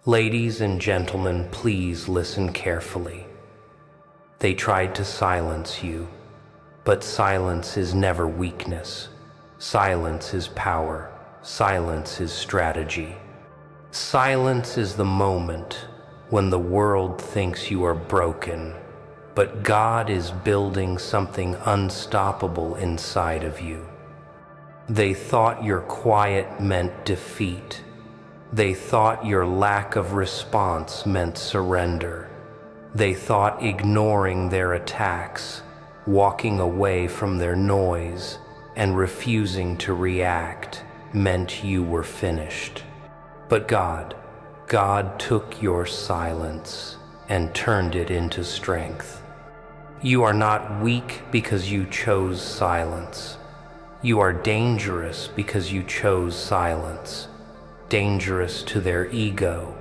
Ladies and gentlemen, please listen carefully. They tried to silence you, but silence is never weakness. Silence is power. Silence is strategy. Silence is the moment when the world thinks you are broken, but God is building something unstoppable inside of you. They thought your quiet meant defeat. They thought your lack of response meant surrender. They thought ignoring their attacks, walking away from their noise, and refusing to react meant you were finished. But God took your silence and turned it into strength. You are not weak because you chose silence. You are dangerous because you chose silence. Dangerous to their ego,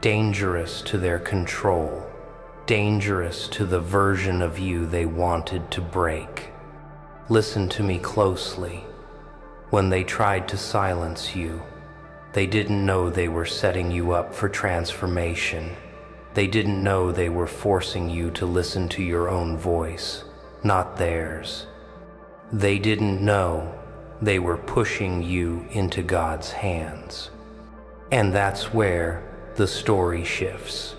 dangerous to their control, dangerous to the version of you they wanted to break. Listen to me closely. When they tried to silence you, they didn't know they were setting you up for transformation. They didn't know they were forcing you to listen to your own voice, not theirs. They didn't know they were pushing you into God's hands. And that's where the story shifts.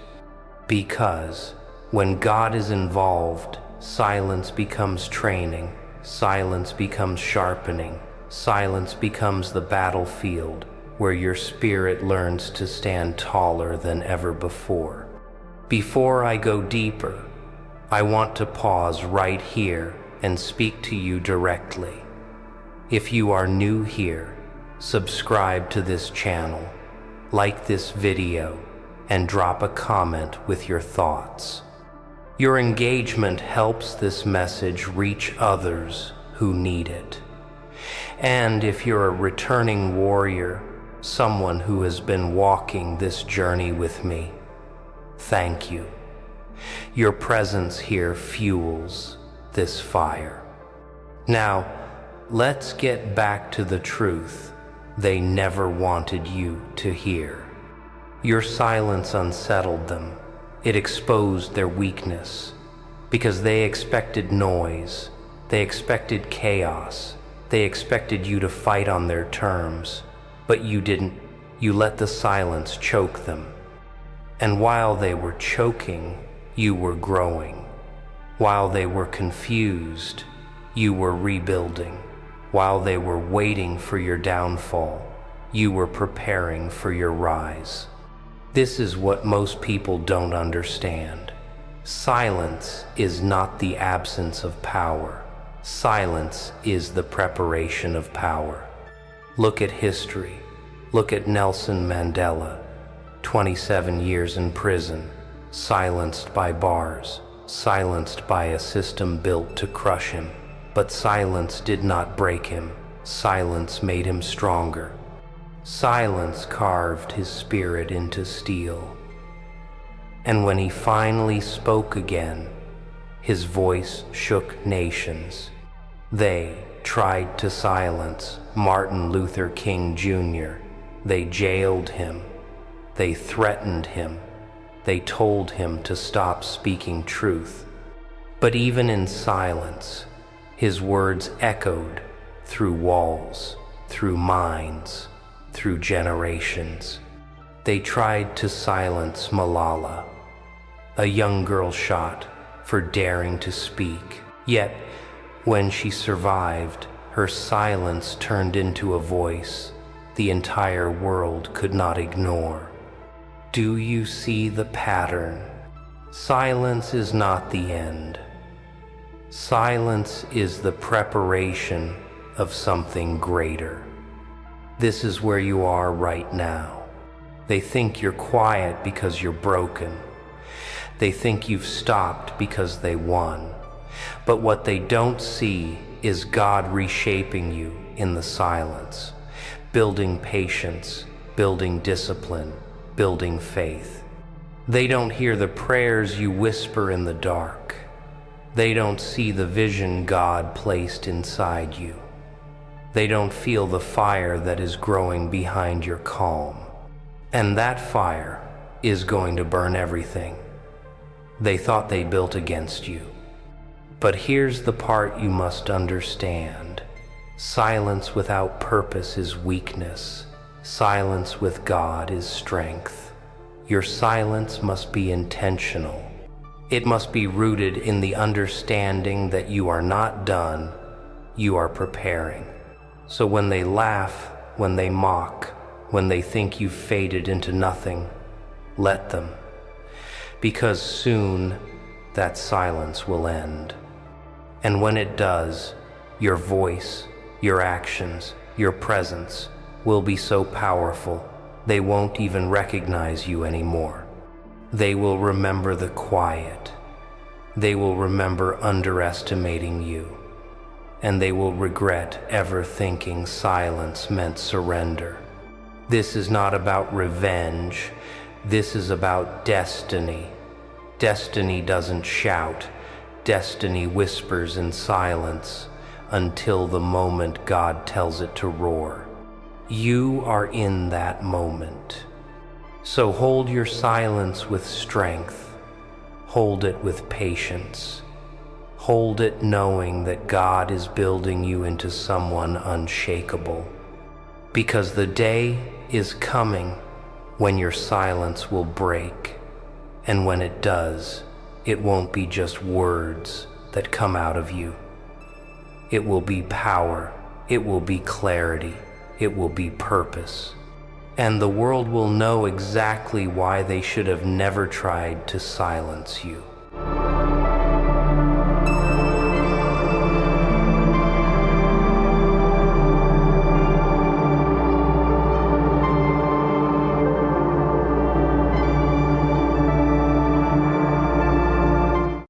Because when God is involved, silence becomes training, silence becomes sharpening, silence becomes the battlefield where your spirit learns to stand taller than ever before. Before I go deeper, I want to pause right here and speak to you directly. If you are new here, subscribe to this channel, like this video, and drop a comment with your thoughts. Your engagement helps this message reach others who need it. And if you're a returning warrior, someone who has been walking this journey with me, thank you. Your presence here fuels this fire. Now, let's get back to the truth they never wanted you to hear. Your silence unsettled them. It exposed their weakness, because they expected noise, they expected chaos, they expected you to fight on their terms, but you didn't. You let the silence choke them. And while they were choking, you were growing. While they were confused, you were rebuilding. While they were waiting for your downfall, you were preparing for your rise. This is what most people don't understand. Silence is not the absence of power. Silence is the preparation of power. Look at history. Look at Nelson Mandela, 27 years in prison, silenced by bars, silenced by a system built to crush him. But silence did not break him. Silence made him stronger. Silence carved his spirit into steel. And when he finally spoke again, his voice shook nations. They tried to silence Martin Luther King Jr. They jailed him. They threatened him. They told him to stop speaking truth. But even in silence, his words echoed through walls, through minds, through generations. They tried to silence Malala, a young girl shot for daring to speak. Yet, when she survived, her silence turned into a voice the entire world could not ignore. Do you see the pattern? Silence is not the end. Silence is the preparation of something greater. This is where you are right now. They think you're quiet because you're broken. They think you've stopped because they won. But what they don't see is God reshaping you in the silence, building patience, building discipline, building faith. They don't hear the prayers you whisper in the dark. They don't see the vision God placed inside you. They don't feel the fire that is growing behind your calm. And that fire, is going to burn everything they thought they built against you. But here's the part you must understand. Silence without purpose is weakness. Silence with God is strength. Your silence must be intentional. It must be rooted in the understanding that you are not done, you are preparing. So when they laugh, when they mock, when they think you've faded into nothing, let them. Because soon that silence will end. And when it does, your voice, your actions, your presence will be so powerful, they won't even recognize you anymore. They will remember the quiet. They will remember underestimating you. And they will regret ever thinking silence meant surrender. This is not about revenge. This is about destiny. Destiny doesn't shout. Destiny whispers in silence until the moment God tells it to roar. You are in that moment. So hold your silence with strength. Hold it with patience. Hold it knowing that God is building you into someone unshakable. Because the day is coming when your silence will break. And when it does, it won't be just words that come out of you. It will be power. It will be clarity. It will be purpose. And the world will know exactly why they should have never tried to silence you.